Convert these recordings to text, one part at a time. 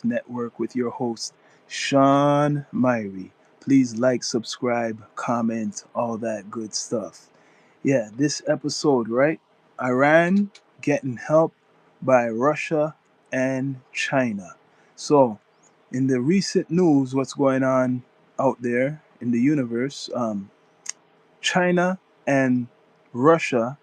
Network with your host, Sean Myrie. Please like, subscribe, comment, all that good stuff. Yeah, this episode, right? Iran getting help by Russia and China. So, in the recent news, what's going on out there in the universe? China and Russia,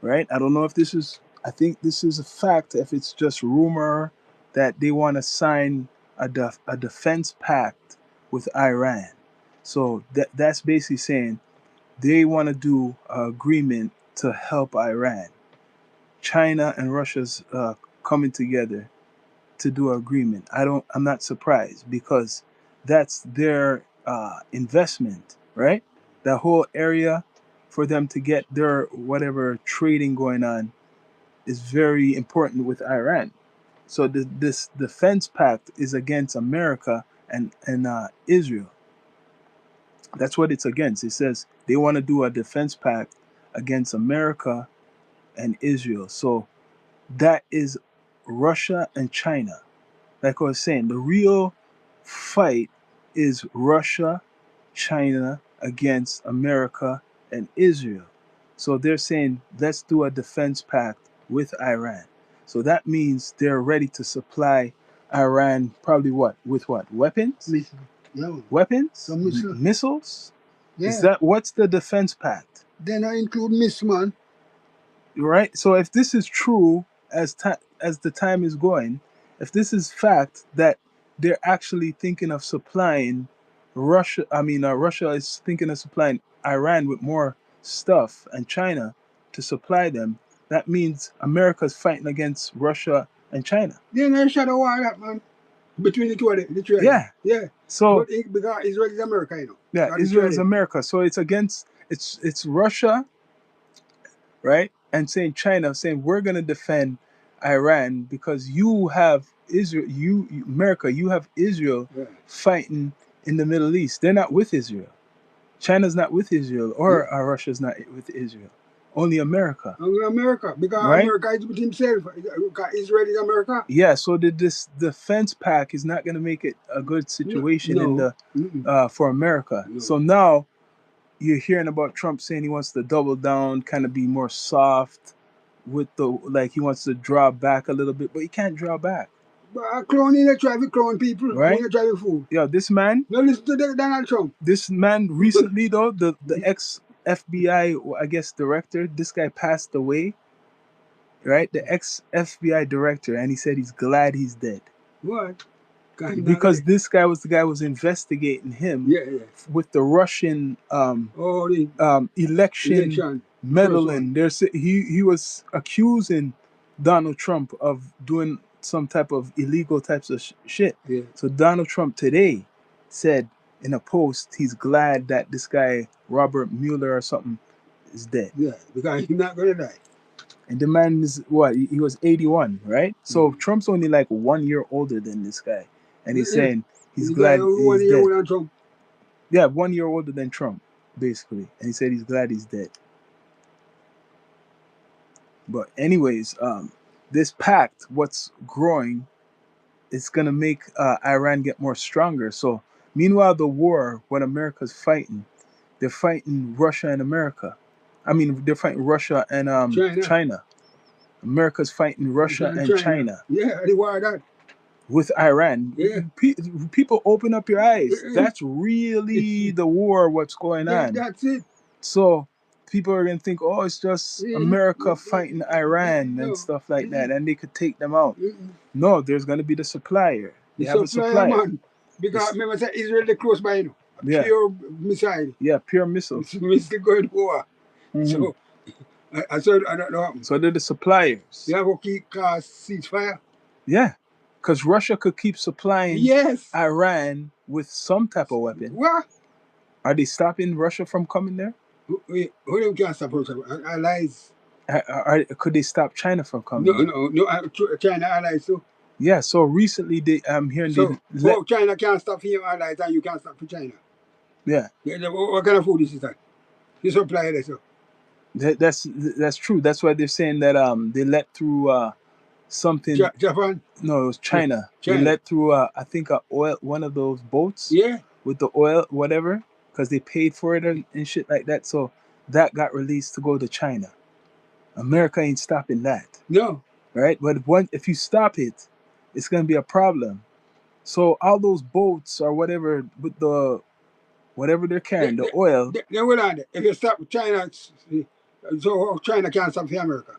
right? I don't know if this is, I think this is a fact, if it's just rumor that they want to sign a defense pact with Iran. So that's basically saying they want to do an agreement to help Iran. China and Russia's coming together to do an agreement. I'm not surprised because that's their investment, right? That whole area for them to get their whatever trading going on is very important with Iran. So this defense pact is against America and Israel. That's what it's against. It says they want to do a defense pact against America and Israel. So that is Russia and China. Like I was saying, the real fight is Russia, China against America and Israel. So they're saying, let's do a defense pact with Iran. So that means they're ready to supply Iran probably what? With what? Weapons? Missile. Yeah. Weapons? Some missile. Missiles? Is Yeah. that what's the defense pact? Then I include missile, man. Right? So if this is true as the time is going, if this is fact that they're actually thinking of supplying Russia is thinking of supplying Iran with more stuff and China to supply them, that means America's fighting against Russia and China. Then I shut a war that, man. Between the two of them, the three of them. Yeah. Yeah. So But because Israel is America, you know. yeah, Or the Israel three of is them. America. So it's against it's Russia, right? And saying China, saying we're going to defend Iran because you have Israel, America, you have Israel Yeah. fighting in the Middle East. They're not with Israel. China's not with Israel, or Russia's not with Israel. Only America, Only America. Because right? America is with himself. Because Israel is America. Yeah. So this defense pack is not going to make it a good situation in No. the for America. No. So now you're hearing about Trump saying he wants to double down, kind of be more soft with the like he wants to draw back a little bit, but he can't draw back, But a clone in a try to clone people. right? In a try to fool. Yeah, this man, No, listen to Donald Trump. this man recently though, the ex FBI, I guess director, this guy passed away, right? The ex FBI director, and he said he's glad he's dead. What? Because this guy was the guy who was investigating him, yeah. with the Russian election meddling. He was accusing Donald Trump of doing some type of illegal types of shit. Yeah. So Donald Trump today said in a post he's glad that this guy Robert Mueller or something is dead. Yeah, because he's not gonna die. And the man is what? He was 81, right? So Trump's only like 1 year older than this guy, and he's saying he's glad he's dead. Older than Trump. Yeah, 1 year older than Trump, basically, and he said he's glad he's dead. But anyways, this pact, what's growing, it's gonna make Iran get more stronger. So meanwhile, the war, what America's fighting, they're fighting Russia and America. I mean, they're fighting Russia and China. America's fighting Russia and China. Yeah, they were that. With Iran. Yeah. People open up your eyes. That's really the war, what's going on. That's it. So people are going to think, oh, it's just America fighting Iran and stuff like that, and they could take them out. No, there's going to be the supplier. They have a supplier. Man. Because remember, Israel, they're close by, you know. Yeah. Pure missile. Yeah, pure missiles. Missile going over. So, I don't know. So they're the suppliers. They have to keep ceasefire. Yeah. Because Russia could keep supplying Iran with some type of weapon. What? Are they stopping Russia from coming there? Who can't stop Russia? Allies. Could they stop China from coming? No. China allies too. Yeah. So recently, I'm hearing China can't stop your allies and you can't stop for China. Yeah. What kind of food is that? You supply that, so. That's true. That's why they're saying that they let through something. Japan. No, it was Yeah. China. They China. let through I think a oil, one of those boats Yeah. with the oil, whatever, because they paid for it and shit like that. So that got released to go to China. America ain't stopping that, No. right? But if you stop it, it's gonna be a problem. So all those boats or whatever with the whatever they're carrying, the oil, They will on it. If you stop China, so China can't stop America.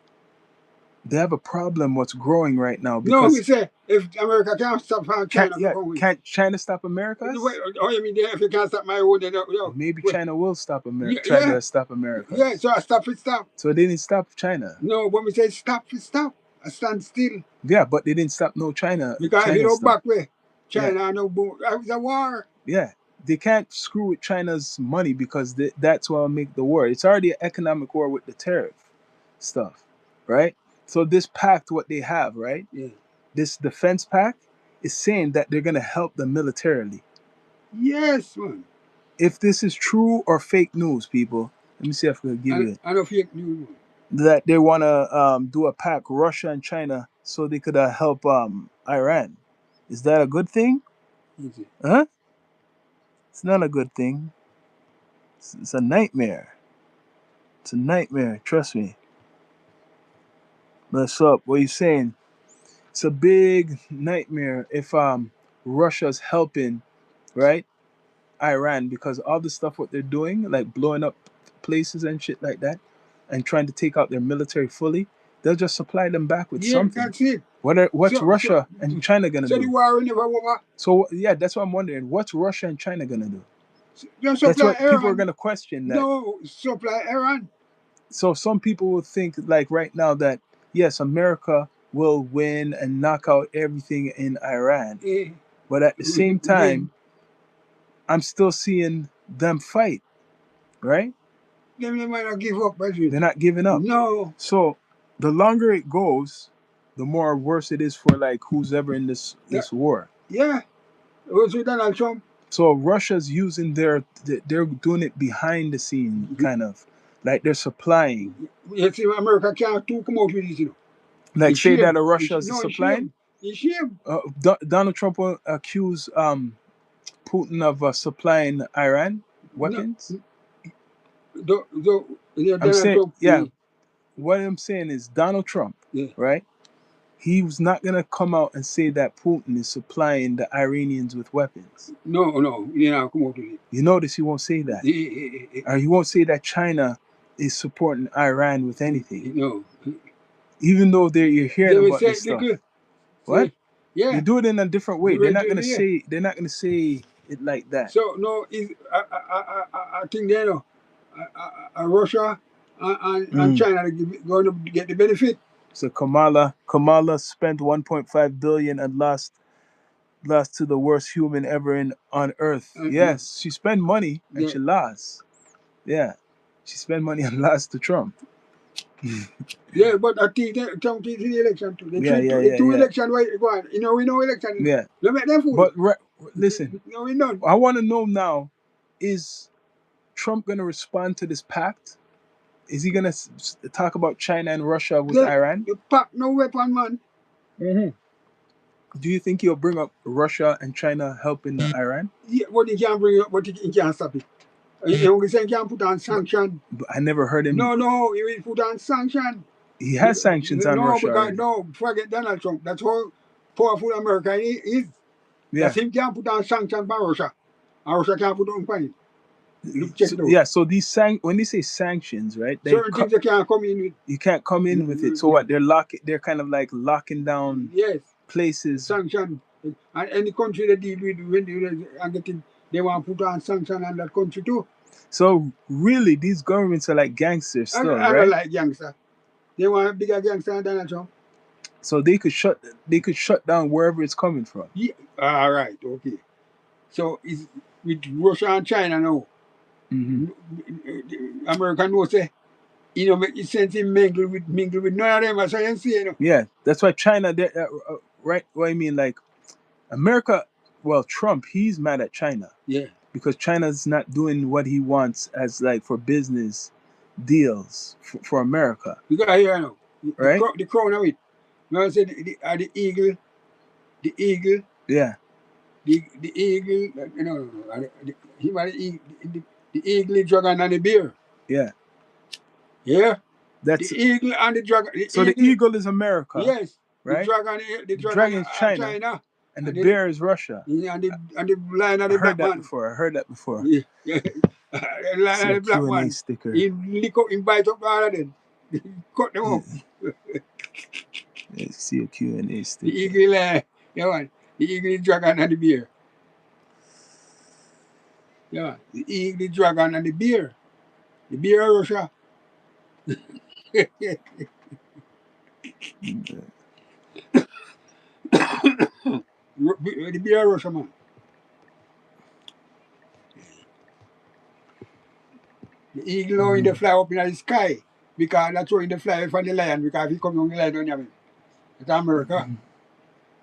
they have a problem what's growing right now No, we because say if America can't stop China, can't China stop America's? Oh, you mean if you can't stop my own, then Maybe China will stop America. Yeah, Try to stop America. yeah. So I stop. So they didn't stop China. No, when we say stop, I stand still. Yeah, but they didn't stop no China. Because China if you don't stuff. back way, China no boom. That was a war. Yeah, they can't screw with China's money because that's what will make the war. It's already an economic war with the tariff stuff, right? So this pact, what they have, right? Yeah. This defense pact is saying that they're gonna help them militarily. Yes, man. If this is true or fake news, people, let me see if I can give you it. I know fake news. That they want to do a pact, Russia and China, so they could help Iran. Is that a good thing? Huh? It's not a good thing. It's a nightmare. It's a nightmare. Trust me. What's up? What are you saying? It's a big nightmare if Russia's helping, right? Iran, because all the stuff what they're doing, like blowing up places and shit like that, and trying to take out their military fully, they'll just supply them back with something. That's it. What's Russia and China gonna do? So the war never over. So yeah, that's what I'm wondering. What's Russia and China gonna do? Just That's what Iran. people are gonna question. That. No, supply Iran. So some people will think like right now that yes, America will win and knock out everything in Iran, but at the same time, I'm still seeing them fight, right? They might not give up, but they're not giving up. No. So the longer it goes, the more worse it is for like who's ever in this war. Yeah. It was with Donald Trump. So Russia's using they're doing it behind the scene, kind of like they're supplying. You see, America can't come out with this, you know. Like say that Russia's supplying. Shame. Donald Trump will accuse Putin of supplying Iran weapons. I'm saying, Trump, yeah. What I'm saying is Donald Trump, right? He was not gonna come out and say that Putin is supplying the Iranians with weapons. No, come out with it. You notice he won't say that. Or he won't say that China is supporting Iran with anything. No. Even though you're hearing about this stuff. What? Yeah. They do it in a different way. They're not gonna say. They're not gonna say it like that. So no, I think they know. Russia and China are going to get the benefit. So Kamala spent 1.5 billion and lost to the worst human ever on earth. Yes, she spent money and she lost. Yeah, she spent money and lost to Trump. Yeah, but I think Trump is in the election too. Two election, why go on? You know, we know election. Yeah. Don't make them fool. But listen, no, we don't. I want to know now: is Trump going to respond to this pact? Is he going to talk about China and Russia with Iran? The pact, no weapon, man. Do you think he'll bring up Russia and China helping Iran? Yeah, but he can't bring it up, but he can't stop it. He only say he can put on sanction. But I never heard him. No, he will put on sanction. He has sanctions on Russia. No, forget Donald Trump. That's how powerful America is. Yeah. That's him can't put on sanctions by Russia. And Russia can't put on fine. So these when they say sanctions, right? Certain things they can't come in with. You can't come in with it. So what? They're kind of like locking down places. Sanction. And any country they deal with when they want to put on sanction on that country too. So really, these governments are like gangsters still, right? I don't like gangster. They want a bigger gangster than Donald Trump. So they could shut down wherever it's coming from. Yeah. All right. Okay. So it's with Russia and China now. America knows say, make sense in mingle with none of them. As I see, Yeah, that's why China, right? What I mean, like America. Well, Trump, he's mad at China. Yeah. Because China's not doing what he wants as like for business deals for America. You got here now. Right? The crown of it. No, I say the eagle, the eagle, Yeah, the eagle. No. Him and the eagle, the dragon, and the bear. yeah. Yeah, the That's eagle and the dragon. The so the eagle, eagle is America, yes. right? The The dragon dragon is are China, China, and the and the bear is Russia. lion and I the heard black that man. before. I heard that before. Yeah, the lion See and a the black Q&A man. sticker. He lick up, he bite up all of them. He cut them up. Yeah, see a Q&A The sticker. eagle, yeah, man. The eagle, the dragon, and the bear. Yeah, the eagle, the dragon, and the bear. The bear of Russia. The bear of Russia, man. The eagle now in the fly up in the sky because that's where in the fly from the lion because if he come down the lion don't have him. It's America.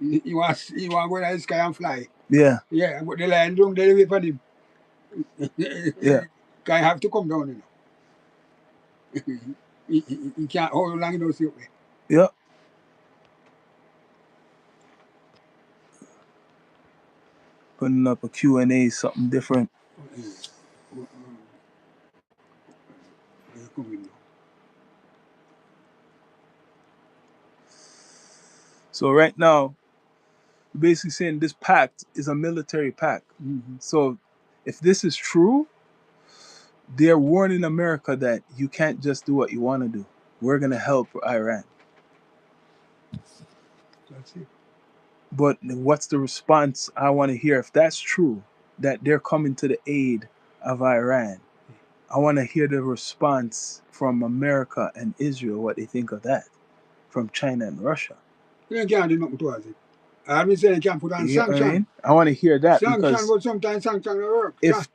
He wants go in the sky and fly. Yeah, Yeah, but the lion don't get away from him. yeah. Guy have to come down, you know. He can't hold long enough to way. Yep. Putting up a Q&A, something different. So right now, we're basically saying this pact is a military pact. So if this is true, they're warning America that you can't just do what you want to do. We're going to help Iran. That's it. But what's the response I want to hear? If that's true, that they're coming to the aid of Iran, I want to hear the response from America and Israel, what they think of that, from China and Russia. You can't do nothing towards it. I've been saying you can't put on You know what I sanction. mean? I want to hear that Sanction, because but sometimes sanction don't work. if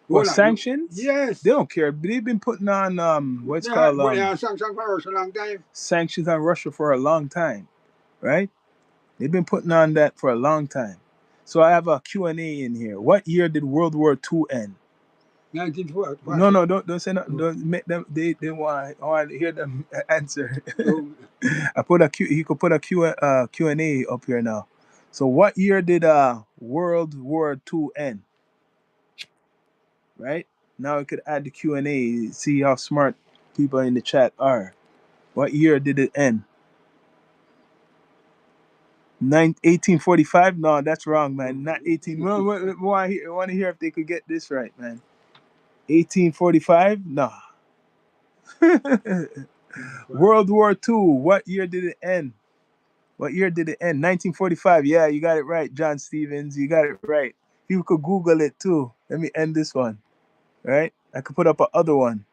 Hold on. sanctions, Yes. they don't care. They've been putting on what's But called they have sanction for Russia a long time. sanctions on Russia for a long time, right? They've been putting on that for a long time. So I have a Q&A in here. What year did World War II end? 1940. No, don't say nothing. Don't make them. They want. I want to hear them answer. I put a Q. You could put a Q&A up here now. So what year did World War II end? Right now we could add the Q&A. See how smart people in the chat are. What year did it end? 1845? No, that's wrong, man. Not 18. I want to hear if they could get this right, man. 1845? No. World War II. What year did it end? What year did it end? 1945. Yeah, you got it right, John Stevens. You got it right. People could Google it too. Let me end this one. Right? I could put up a other one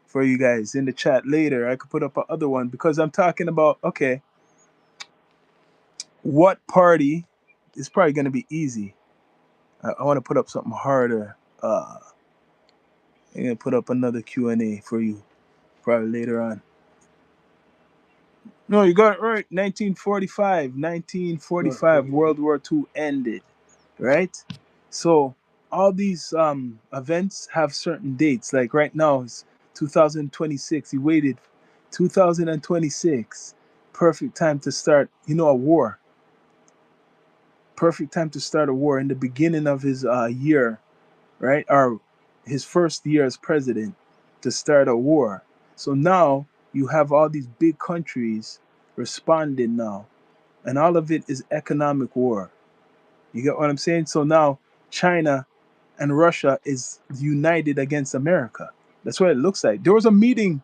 for you guys in the chat later. I could put up a other one because I'm talking about, okay, what party is probably going to be easy. I want to put up something harder. I'm going to put up another Q&A for you probably later on. No, you got it right. 1945. 1945, World War II ended, right? So all these events have certain dates. Like right now, it's 2026. He waited 2026. Perfect time to start, a war. Perfect time to start a war in the beginning of his year, right? Or his first year as president to start a war. So now you have all these big countries responding now. And all of it is economic war. You get what I'm saying? So now China and Russia is united against America. That's what it looks like. There was a meeting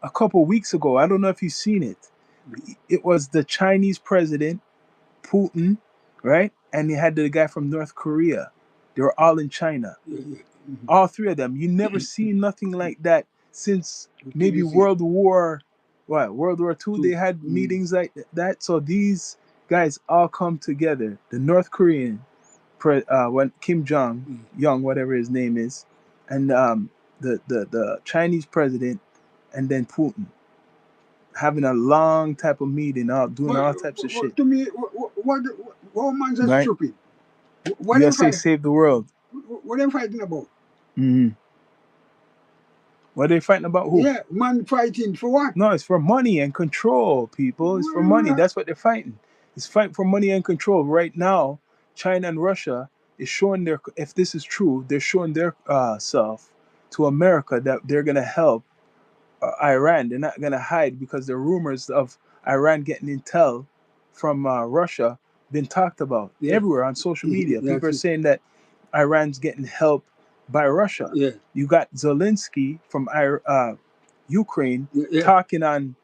a couple weeks ago. I don't know if you've seen it. It was the Chinese president, Putin, right? And you had the guy from North Korea. They were all in China. All three of them. You never seen nothing like that since maybe World War II. They had meetings like that. So these guys all come together. The North Korean, when Kim Jong Young, whatever his name is, and the Chinese president, and then Putin having a long type of meeting, doing all types of shit. To me, what man's are stupid? What you say save the world? What are they fighting about? Mm-hmm. What are they fighting about? Who? Yeah, man fighting for what? No, it's for money and control, people. It's for money. That's what they're fighting. It's fighting for money and control. Right now, China and Russia is showing their, if this is true, they're showing their self to America that they're going to help Iran. They're not going to hide because the rumors of Iran getting intel from Russia been talked about Yeah. everywhere on social media. That's People are it. saying that Iran's getting help by Russia. Yeah. You got Zelensky from Ukraine Yeah. talking on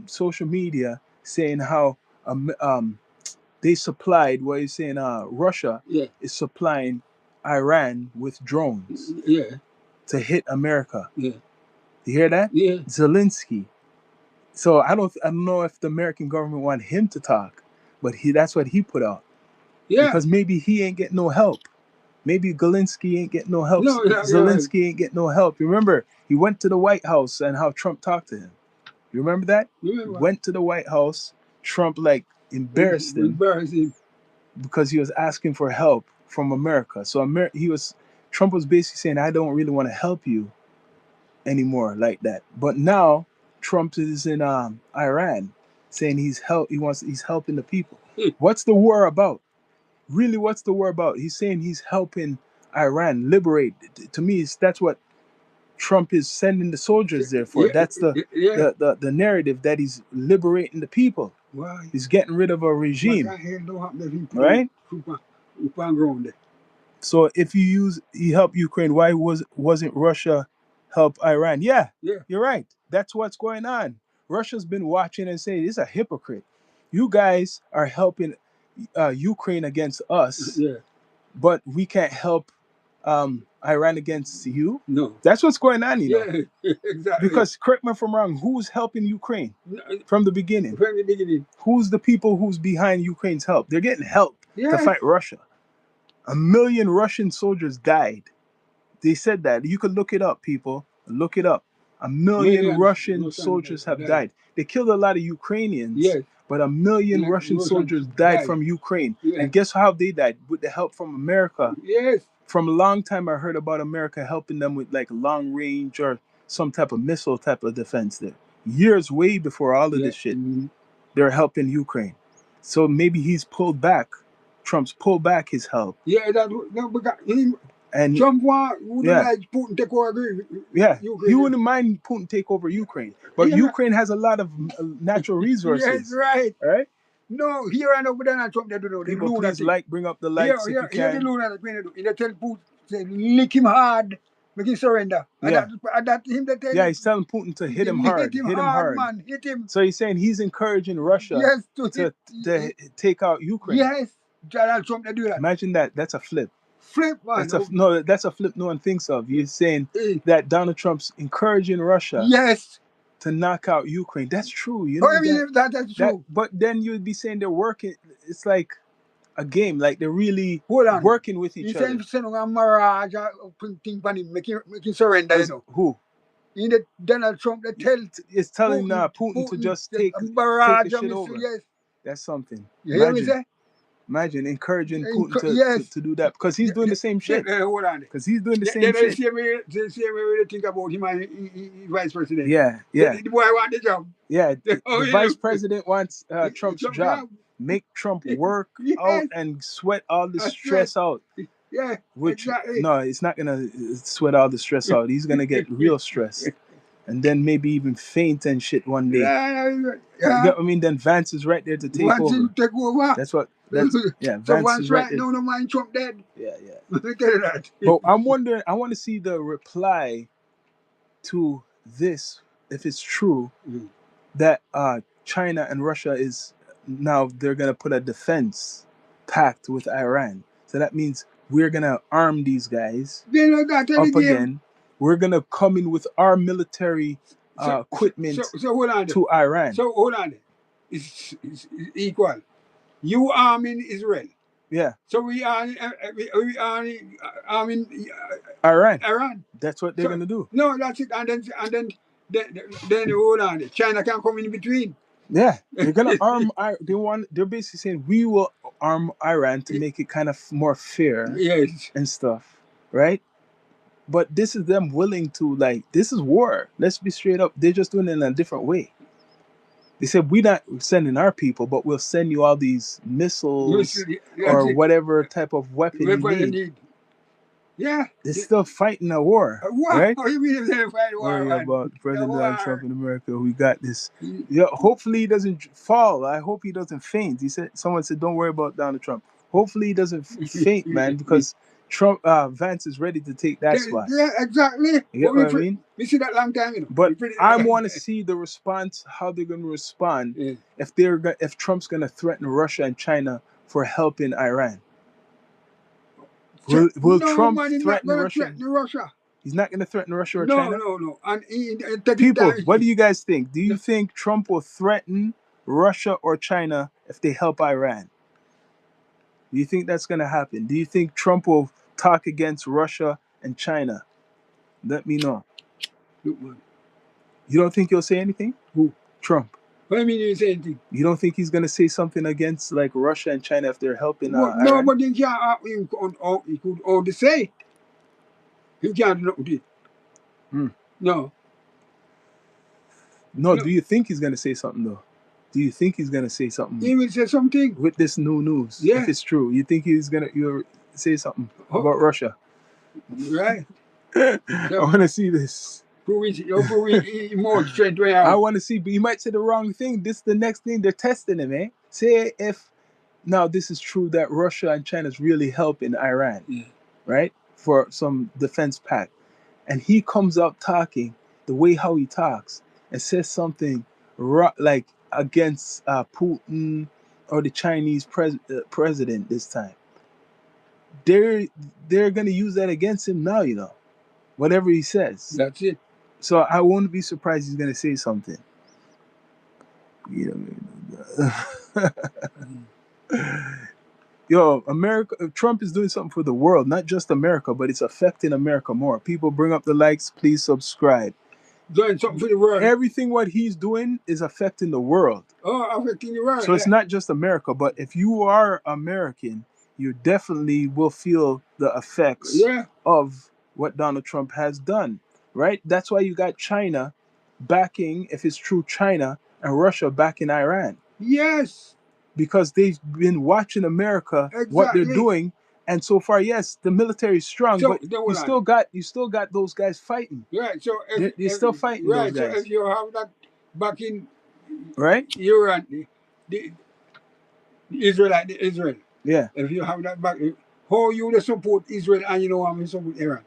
social media saying how they supplied what he's saying Russia Yeah. is supplying Iran with drones Yeah. to hit America. Yeah. You hear that? Yeah. Zelensky. So I don't know if the American government want him to talk, but that's what he put out. Yeah. Because maybe he ain't getting no help. Maybe Zelensky ain't getting no help. No, yeah, Zelensky ain't getting no help. You remember he went to the White House and how Trump talked to him. You remember that? Remember. Went to the White House. Trump like embarrassed him Embarrassing. because he was asking for help from America. So Trump was basically saying, I don't really want to help you anymore like that. But now Trump is in Iran saying he's helping the people. What's the war about? Really, what's the war about? He's saying he's helping Iran liberate. To me, that's what Trump is sending the soldiers there for. Yeah, That's the narrative that he's liberating the people. Why? He's getting rid of a regime. What the hell don't happen if he put Right? on ground there? So if you help Ukraine, why wasn't Russia help Iran? Yeah, Yeah. you're right. That's what's going on. Russia's been watching and saying, "This is a hypocrite. You guys are helping Ukraine against us, Yeah. but we can't help Iran against you." No. That's what's going on, you know. Yeah, exactly. Because correct me if I'm wrong, who's helping Ukraine from the beginning? From the beginning. Who's the people who's behind Ukraine's help? They're getting help to fight Russia. 1 million Russian soldiers died. They said that. You could look it up, people. Look it up. 1 million Russian soldiers have died. They killed a lot of Ukrainians, Yes. but 1 million Russian soldiers died from Ukraine. Yeah. And guess how they died? With the help from America. Yes. From a long time, I heard about America helping them with like long range or some type of missile type of defense there. Years way before all of this shit, they're helping Ukraine. So maybe he's pulled back. Trump's pulled back his help. Yeah, And Trump wouldn't like Putin take over Ukraine. Ukraine. He wouldn't mind Putin take over Ukraine. But Ukraine has a lot of natural resources. Yes, right. Right? No, here and over there, Trump, they do know. People, please bring up the likes if you can. Here the lunatic, they tell Putin, say, lick him hard, make him surrender. Yeah. And that him that tell he's telling Putin to hit him hard. Hit him hard. Man, hit him. So he's saying he's encouraging Russia to take out Ukraine. Yes, Donald Trump, they do that. Imagine that. That's a flip. Flip, man. That's a flip no one thinks of. You're saying that Donald Trump's encouraging Russia to knock out Ukraine. That's true. You know that's true. But then you'd be saying they're working. It's like a game. Like they're really working with each other. He's saying a mirage, thing for him, making surrender, you know. Who? In the Donald Trump, they it's telling Putin to just take the shit over. Yes. That's something. You hear me say? Imagine encouraging Putin to do that because he's doing the same shit. Hold on. Because he's doing the same shit. They say we think about him and vice president. Yeah. The boy want the job. Yeah. The vice president wants Trump's job. Make Trump work out and sweat all the stress out. Yeah. Which no, it's not gonna sweat all the stress out. He's gonna get real stressed. And then maybe even faint and shit one day. I mean, then Vance is right there to take over. That's what. Vance is right there. No mind Trump dead. Yeah. That. But I'm wondering. I want to see the reply to this, if it's true that China and Russia is now they're gonna put a defense pact with Iran. So that means we're gonna arm these guys up again. We're gonna come in with our military equipment hold on to Iran. So hold on. It's equal. You arming Israel. Yeah. So we arming Iran. Iran. That's what they're gonna do. No, that's it. And then hold on. China can come in between. Yeah, they're gonna arm. They're basically saying we will arm Iran to make it kind of more fair. Yes. And stuff, right? But this is them willing to, like, this is war. Let's be straight up. They're just doing it in a different way. They said, we're not sending our people, but we'll send you all these missiles That's or it. whatever type of weapon you Weapon you need. need. Yeah. They're still fighting a war, What? right? How you mean if they fight war, Worry man? about The President Donald Trump war. in America. We got this. Yeah, hopefully he doesn't fall. I hope he doesn't faint. He said, someone said, don't worry about Donald Trump. Hopefully he doesn't faint, man, because Trump Vance is ready to take that spot. Yeah, exactly. You get what I mean? We see that long time, you know. But We I want to see the response, how they're going to respond Yeah. if Trump's going to threaten Russia and China for helping Iran. Will no, Trump man, he's not threaten going to Russia? threaten Russia. He's not going to threaten Russia or No, China? no. And he take People, it down. what do you guys think? Do you think Trump will threaten Russia or China if they help Iran? Do you think that's going to happen? Do you think Trump will talk against Russia and China? Let me know. Look, man. You don't think he'll say anything? Who? Trump. What do you mean you say anything? You don't think he's going to say something against like Russia and China if they're helping No, Iran? but he can't. He could only say. He can't do nothing with it. No. No, do you think he's going to say something though? Do you think he's going to say something? He will say something. With this new news, Yeah. if it's true, you think he's going to say something about Russia? Right. I want to see this. More strength way I out. want to see, but you might say the wrong thing. This is the next thing they're testing him, eh? Say if now this is true that Russia and China is really helping Iran, right? For some defense pact. And he comes up talking the way how he talks and says something like against Putin or the Chinese president this time. They're going to use that against him now, you know, whatever he says. That's it. So I won't be surprised he's going to say something. Yo, America, Trump is doing something for the world, not just America, but it's affecting America more. People, bring up the likes, please subscribe. Doing something for the world. Everything what he's doing is affecting the world. Oh, affecting the world. So it's not just America, but if you are American, you definitely will feel the effects of what Donald Trump has done, right? That's why you got China backing, if it's true, China and Russia backing Iran. Yes. Because they've been watching America, what they're doing, and so far, yes, the military is strong, but you still got those guys fighting. Right. So you're still fighting those guys. So if you have that backing, right? Iran, the Israel. Yeah. If you have that back, how you will support Israel and you know I'm support Iran?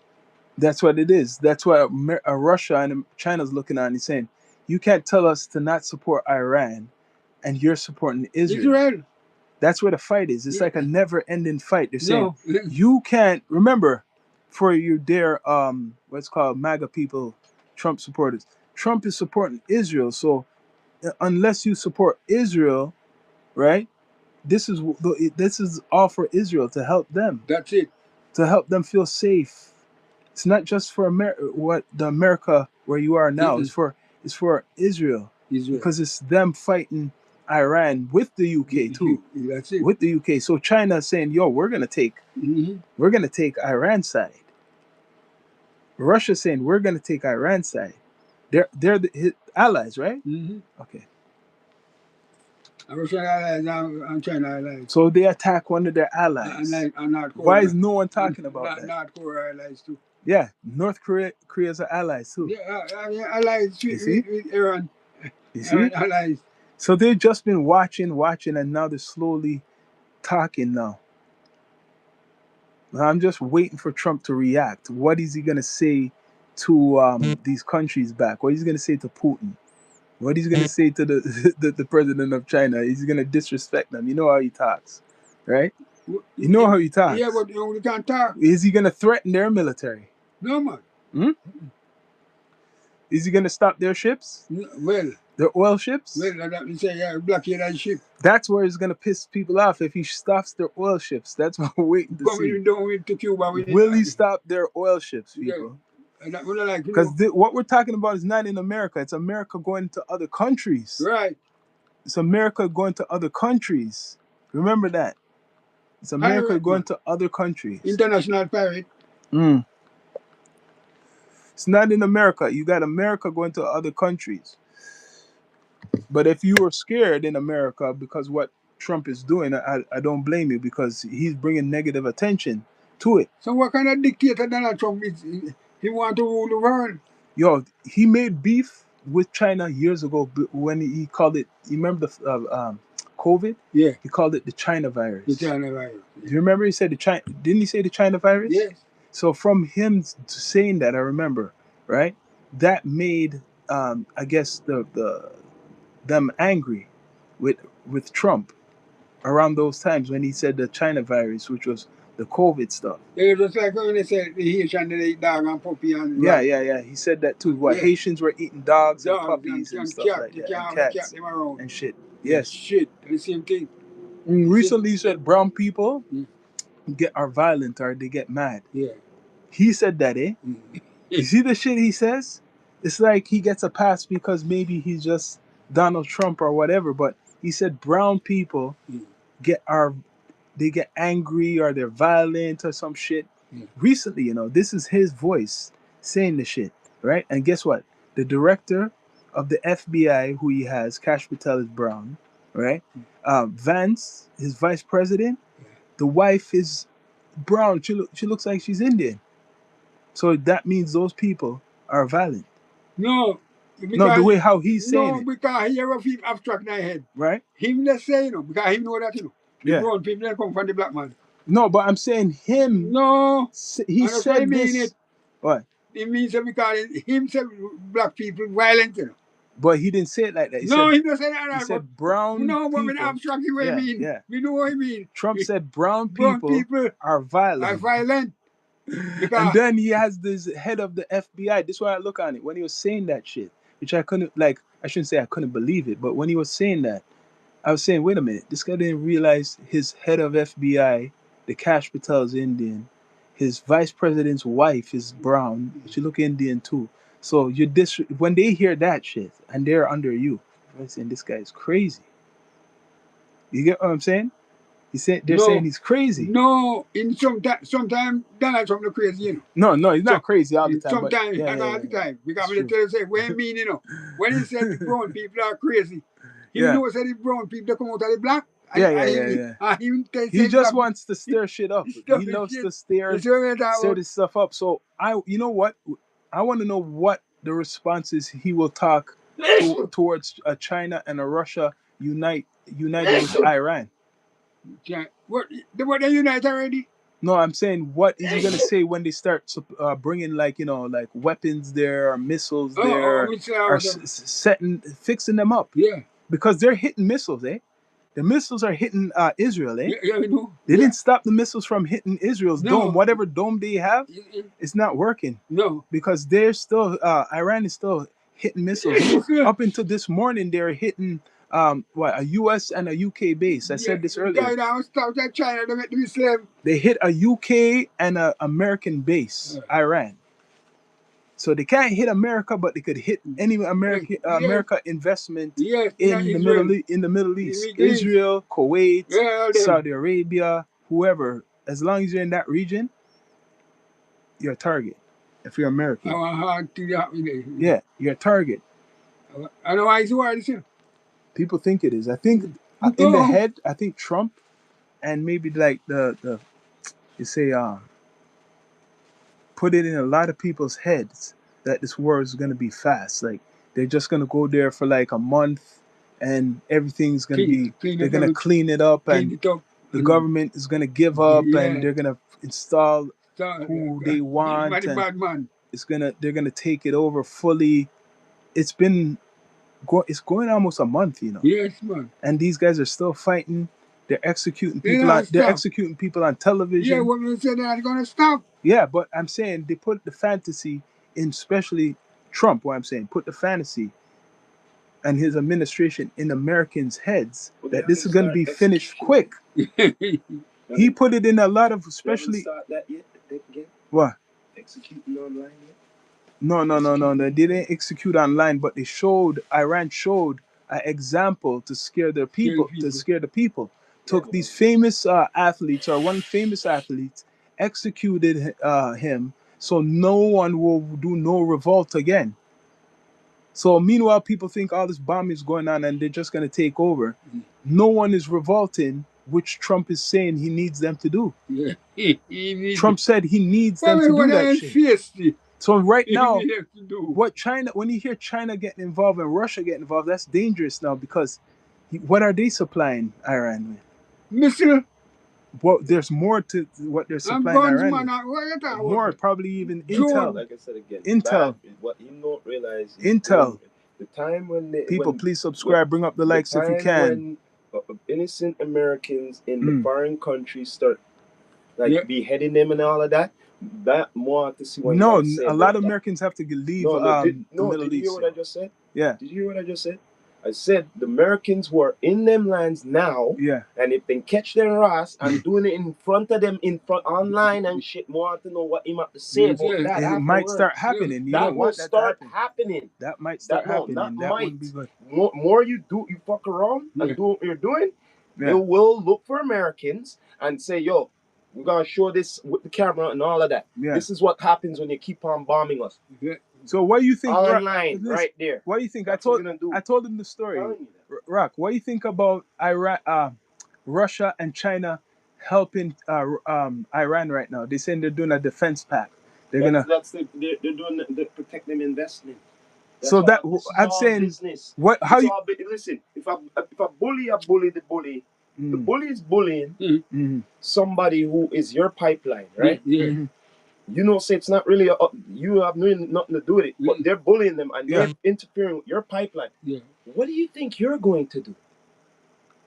That's what it is. That's why Russia and China's looking at and saying, you can't tell us to not support Iran, and you're supporting Israel. That's where the fight is. It's like a never-ending fight. They're saying you can't. Remember, for you dear what's called MAGA people, Trump supporters. Trump is supporting Israel. So unless you support Israel, right? This is all for Israel, to help them. That's it. To help them feel safe. It's not just for America where you are now. It's for Israel. Because it's them fighting Iran with the UK too. That's it. With the UK. So China is saying, yo, we're gonna take Iran's side. Russia saying we're gonna take Iran's side. They're his allies, right? Okay. Russian allies and China allies. So they attack one of their allies. Why is no one talking about that? North Korea allies too. Yeah, North Korea's are allies too. Yeah, allies with Iran. You see? Allies. So they've just been watching, and now they're slowly talking now. I'm just waiting for Trump to react. What is he going to say to these countries back? What is he going to say to Putin? What is he going to say to the president of China? He's going to disrespect them. You know how he talks, right? You know how he talks. Yeah, but you can't talk. Is he going to threaten their military? No, man. Is he going to stop their ships? Well. Their oil ships? Well, they say blockade that ship. That's where it's going to piss people off if he stops their oil ships. That's what we're waiting to see. Down to Cuba. Will he stop their oil ships, people? Because what we're talking about is not in America. It's America going to other countries. Right. It's America going to other countries. Remember that. It's America going to other countries. International pirate. It's not in America. You got America going to other countries. But if you are scared in America because what Trump is doing, I don't blame you because he's bringing negative attention to it. So what kind of dictator Donald Trump is? He want to rule the world. Yo, he made beef with China years ago when he called it. You remember the COVID? Yeah, He called it the China virus. the China virus. Do you remember he said the China? Didn't he say the China virus? Yes. So from him saying that, I remember, right? That made, I guess them angry with Trump around those times when he said the China virus, which was the COVID stuff. It was like when they said the Haitian they eat dog and puppy and Yeah, rat. yeah. He said that too. What Yeah. Haitians were eating dogs and Dogs puppies and and stuff cat. like You that, can't and have a cat cats them around. and shit. Yeah, Yes. shit. The same thing. Recently, he said brown people Mm. are violent or they get mad. Yeah. He said that, eh? Mm. You see the shit he says? It's like he gets a pass because maybe he's just Donald Trump or whatever. But he said brown people Mm. they get angry or they're violent or some shit. Mm. Recently, this is his voice saying the shit, right? And guess what? The director of the FBI, who he has, Cash Patel, is brown, right? Vance, his vice president, the wife is brown. She looks like she's Indian. So that means those people are violent. No. No, the way how he's saying No, it, because he have him abstract in his head. right? Him just say, because him know that, The Yeah. brown people they come from the black man. No, but I'm saying him. No. He And that's said what I mean this. it. What? It means that because him say black people violent, But he didn't say it like that. He No, said, he don't say that. he but said brown no, but in people. abstract what I Yeah, mean. yeah. We know what I mean. Trump said brown Brown people people are violent. are violent. And Because then he has this head of the FBI. This is why I look on it. When he was saying that shit, which I couldn't, I shouldn't say I couldn't believe it, but when he was saying that, I was saying, wait a minute, this guy didn't realize his head of FBI, the Cash Patel's Indian, his vice president's wife is brown. She look Indian too. So when they hear that shit and they're under you, they're saying this guy is crazy. You get what I'm saying? They're No. saying he's crazy. no, in sometimes Donald Trump look crazy, No, he's not So, crazy all the time. Sometimes, but not all the time. Because It's when they tell you, say, what I mean, when he said the brown people are crazy, he Yeah. knows that the brown people come out of the black. Yeah. He just wants to stir shit up. Stir He loves shit. to stir this stuff up. So you know what? I want to know what the response is. He will talk towards China and a Russia united with Iran. What they unite already? No, I'm saying, what is he gonna say when they start bringing like weapons there or missiles there or fixing them up? Yeah. Because they're hitting missiles, eh? The missiles are hitting Israel, eh? Yeah, we know. They didn't stop the missiles from hitting Israel's No. dome. Whatever dome they have, it's not working No. because they're still Iran is still hitting missiles. Up until this morning, they're hitting a U.S. and a U.K. base. I said this earlier. China, they make them slave. They hit a UK and an American base, Iran. So they can't hit America, but they could hit any America investment in the Middle East, Israel, Kuwait, Saudi Arabia, whoever. As long as you're in that region, you're a target. If you're American, yeah, you're a target. I know why it's hard. People think it is. I think in the head, I think Trump and maybe like the you say put it in a lot of people's heads that this war is going to be fast. Like they're just going to go there for like a month and everything's going to be, they're going to clean it up and the government is going to give up and they're going to install who they want and they're going to take it over fully. It's going almost a month, Yes, man. And these guys are still fighting. They're executing people. They're executing people on television. Yeah, women said they're not gonna stop. Yeah, but I'm saying they put the fantasy in, especially Trump. What I'm saying, put the fantasy and his administration in Americans' heads that this is going to be finished quick. He put it in a lot of, especially. Start that yet? Again? What? Executing online yet? No. They didn't execute online, but Iran showed an example to scare their people, to scare the people. Took these famous athletes, or one famous athlete, executed him so no one will do no revolt again. So meanwhile, people think all this bombing is going on and they're just going to take over. No one is revolting, which Trump is saying he needs them to do. Yeah. He need. Trump said he needs them Well, to when do that I shit. face it, So right he now, need them to do. what China, when you hear China getting involved and Russia getting involved, that's dangerous now because what are they supplying Iran with? Missile. Well, there's more to what they're And supplying guns, Iran man. with. What you talking More, about? probably even Drone. Intel. Like I said again, Intel. bad. What you don't realize is Intel. the time when People, please subscribe. Bring up the the likes if you time can. when innocent Americans in the Mm. foreign countries start Yeah. beheading them and all of that. That more to see what No, you say a about lot of that. Americans have to leave No, the did Middle you hear East. what I just said? Yeah, Did you hear what I just said? I said the Americans who are in them lands now, yeah. and if they catch their ass and doing it in front of them, in front online and shit, more to know what he might to say Yes, about yes. that It afterwards. might start happening. You That don't will want that to start happen. happening. That might start happening. Not That might. wouldn't be good. More you fuck around Yeah. and do what you're doing, they Yeah. will look for Americans and say, yo, we're gonna show this with the camera and all of that. Yeah. This is what happens when you keep on bombing us. Yeah. So what do you think? Online, listen, right there. What do you think? That's what we're gonna do. I told him the story. Telling you that. Rock. What do you think about Iran, Russia and China helping Iran right now? They're saying they're doing a defense pact. They're they're doing the protect them investment. So all, that this is I'm all saying. business. What? How It's you? all listen. If a bully, I bully the bully. The bully is bullying Mm-hmm. somebody who is your pipeline, right? Yeah. Mm-hmm. You know, say it's not really you have nothing to do with it, but they're bullying them and Yeah. they're interfering with your pipeline. Yeah. What do you think you're going to do?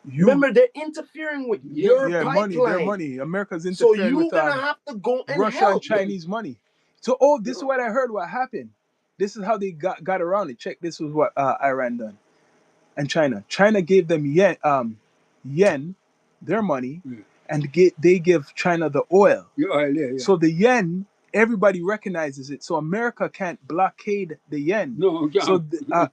You, Remember, they're interfering with your yeah, pipeline. money. Their money. America's So interfering you're with gonna have to go and Russia help and Chinese money. So this is what I heard. What happened? This is how they got around it. Check. This was what Iran done and China. China gave them yen, their money, and they give China the oil. Yeah. So the yen, everybody recognizes it. So America can't blockade the yen. No. So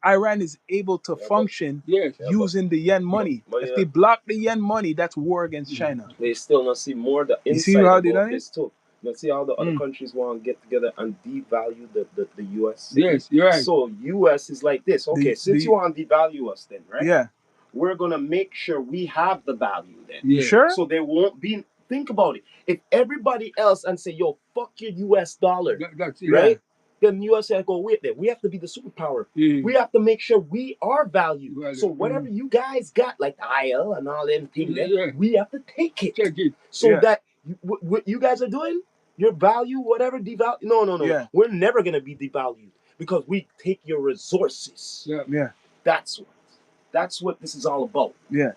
Iran is able to function Yes. using the yen money. but If they block the yen money, that's war against China. They still not see more the You see inside how they about done it? this too. Let's see how the other countries want to get together and devalue the US. Yes. You're right. So US is like this. Okay, since you want to devalue us, then right? Yeah. We're gonna make sure we have the value then. Yeah. Sure. So they won't be. Think about it. If everybody else and say, "Yo, fuck your US dollar," That's it. right? Then US will go, wait there. We have to be the superpower. Yeah. We have to make sure we are valued. Right. So whatever you guys got, like the IL and all them things, Yeah. we have to take it. Check it. So that what you guys are doing, your value, whatever, devalue. No. Yeah. We're never gonna be devalued because we take your resources. Yeah. Yeah. That's what this is all about. Yeah.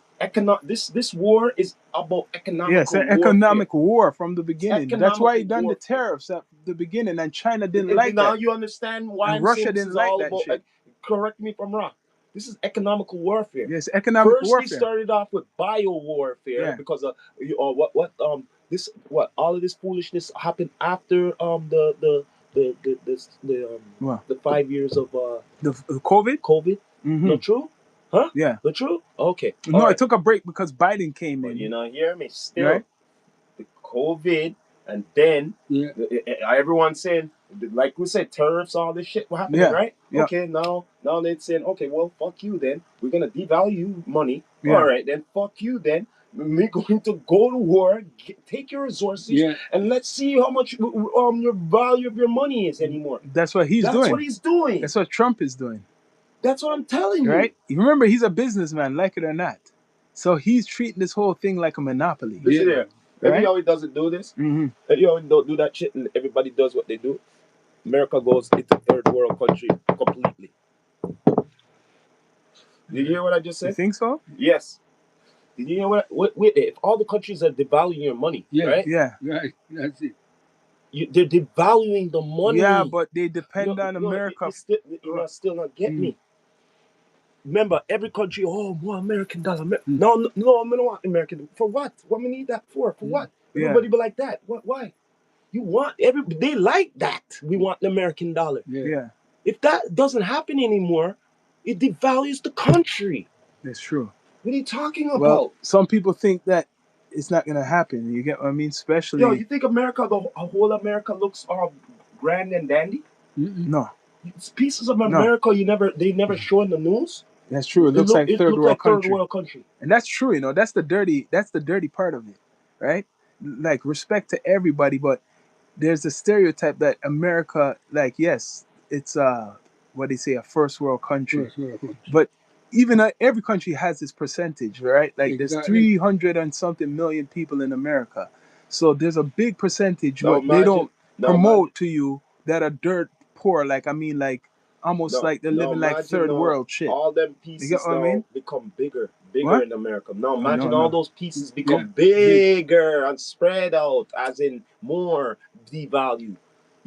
This war is about economic. Yes, an economic war from the beginning. That's why he Economical done the warfare. tariffs at the beginning, and China didn't And like now that. you understand why And I'm Russia saying this didn't is like all that about. shit. Correct me if I'm wrong. This is economical warfare. Yes, economic First, warfare. they started off with bio warfare Yeah. because of all of this foolishness happened after Wow. the 5 years of The COVID. COVID. Mm-hmm. Not true? Huh? Yeah. Not true? Okay. No, All it right. took a break because Biden came But in. you not hear me still. Right. The COVID, and then everyone's saying, like we said, tariffs, all this shit was happening, Yeah. right? Yeah. Okay, now they're saying, okay, well, fuck you then. We're gonna devalue money. Yeah. All right, then fuck you then. We're going to go to war, take your resources, and let's see how much your value of your money is anymore. That's what he's doing. That's what he's doing. That's what Trump is doing. That's what I'm telling you. Right? Remember, he's a businessman, like it or not. So he's treating this whole thing like a monopoly. Listen there. Maybe Right? how he doesn't do this. Mm-hmm. You know, don't do that shit, and everybody does what they do. America goes into third world country completely. Did you hear what I just You said? think so? Yes. Did you hear what? Wait, if all the countries are devaluing your money, right? Yeah. Right. That's it. They're devaluing the money. Yeah, but they depend on America. You're still not getting me. Remember, every country, more American dollar. No, I don't want American. For what? What we need that for? For what? Everybody be like that. What? Why? You want they like that. We want the American dollar. Yeah. If that doesn't happen anymore, it devalues the country. That's true. What are you talking about? Well, some people think that it's not going to happen. You get what I mean? Especially. Yo, you think America, the whole America looks grand and dandy? No, It's pieces of America they never show in the news. that's true. It looks like It third looks world like third country. world country. And that's true, you know. That's the dirty part of it, right? Like respect to everybody, but there's a stereotype that America, like, yes, it's what they say, a first world country, First world country. but even every country has its percentage, right? Like there's Exactly. 300 and something million people in America, so there's a big percentage Now what they don't now promote to you that are dirt poor. Like I mean, like almost like they're living like third world shit. All them You pieces get what I mean? become bigger What? in America. Now Oh, imagine no, all no. those pieces become Big. bigger and spread out, as in more devalue.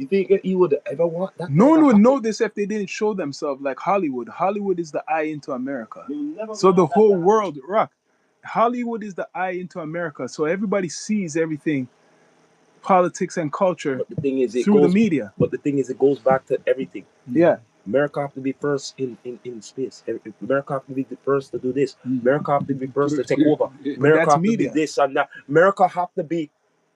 You think that you would ever want that? No to one would happen? know this if they didn't show themselves like Hollywood. Hollywood is the eye into America. You'll never So want the that to whole happen. world, rock. Hollywood is the eye into America. So everybody sees everything, politics and culture, But the thing is, through the media. But the thing is, it goes back to everything. Yeah. America have to be first in space. America have to be the first to do this. America have to be first to take over. America that's have to media. be this and that. America have to be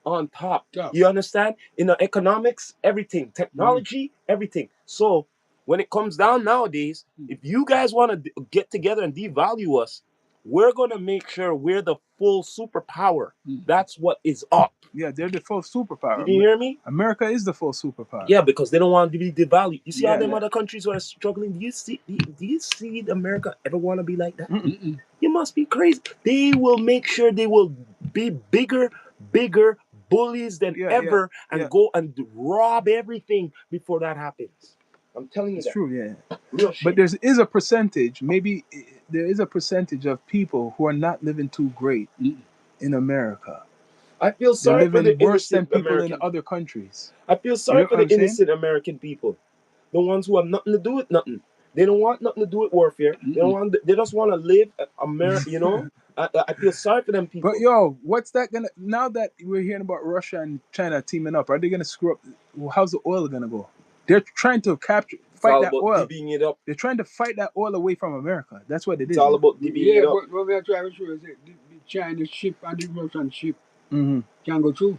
on top. You understand? In the economics, everything, technology, everything. So when it comes down nowadays, if you guys want to get together and devalue us, we're gonna make sure we're the full superpower. That's what is up. Yeah, they're the full superpower. Did you hear me? America is the full superpower. Yeah, because they don't want to be devalued. You see all Yeah. them other countries who are struggling. Do you see America ever want to be like that? Mm-mm. You must be crazy. They will make sure they will be bigger bullies than ever and go and rob everything before that happens. I'm telling you It's that. true, yeah. Real shit. But there is a percentage, maybe there is a percentage of people who are not living too great in America. I feel They're sorry for the living worse than innocent people American. in other countries. I feel sorry You know for what the I'm saying? innocent American people, the ones who have nothing to do with nothing. They don't want nothing to do with warfare. They don't want. They just want to live America. You know. I feel sorry for them people. But yo, what's that gonna? Now that we're hearing about Russia and China teaming up, are they gonna screw up? How's the oil gonna go? They're trying to fight that oil. Divvying it up. They're trying to fight that oil away from America. That's what it is. It's all about divvying it up. But what we are trying to show is that the Chinese ship and the Russian ship Mm-hmm. can go through.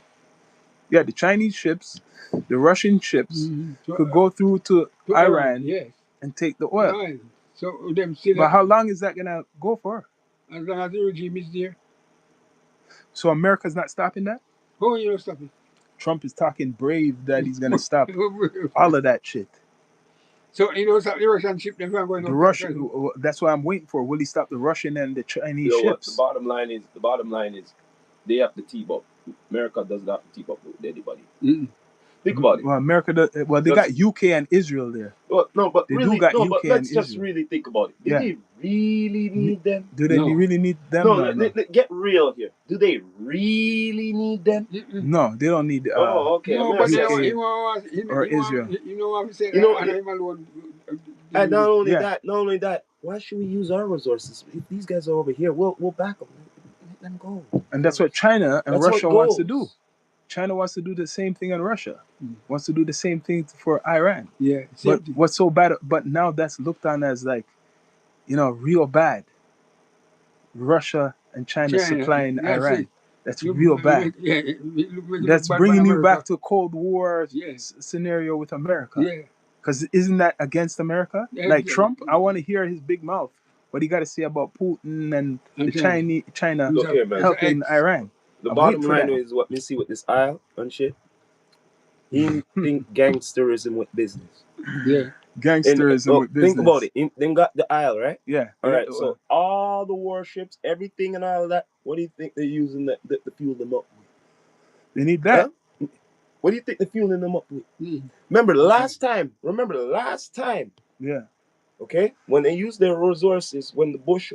Yeah, the Chinese ships, the Russian ships could go through to Iran Yes. and take the oil. Right. So them still. But how long is that gonna go for? As long as the regime is there. So America's not stopping that? How you stop it? Trump is talking brave that he's gonna stop all of that shit. So stop the Russian ship them from going The Russian, that's what I'm waiting for. Will he stop the Russian and the Chinese ships? The bottom line is they have to team up. America doesn't have to team up with anybody. Think about it. Well, America does. Well, they got UK and Israel there. Well, no, but they really, do got no, UK but let's and just Israel. really think about it. Do they really need them? Do they really need them? No, get real here. Do they really need them? No, they don't need. Okay. No, but UK or Israel. You know what I'm saying? And not only that, why should we use our resources? If these guys are over here, we'll back them. Let them go. And that's what China and Russia wants to do. China wants to do the same thing in Russia. Wants to do the same thing for Iran. Yeah. But what's so bad? But now that's looked on as like, real bad. Russia and China supplying Iran. That's real bad. That's bringing you back to Cold War scenario with America. Yeah. Because isn't that against America? Like Trump, I want to hear his big mouth. What he got to say about Putin and the China helping Iran. The bottom line is what we see with this aisle and shit. He think gangsterism with business. Yeah. Gangsterism with business. Think about it. Then got the aisle, right? Yeah. All right. So all the warships, everything and all of that, what do you think they're using to fuel them up with? They need that. Huh? What do you think they're fueling them up with? Remember the last time? Yeah. Okay? When they used their resources, when the Bush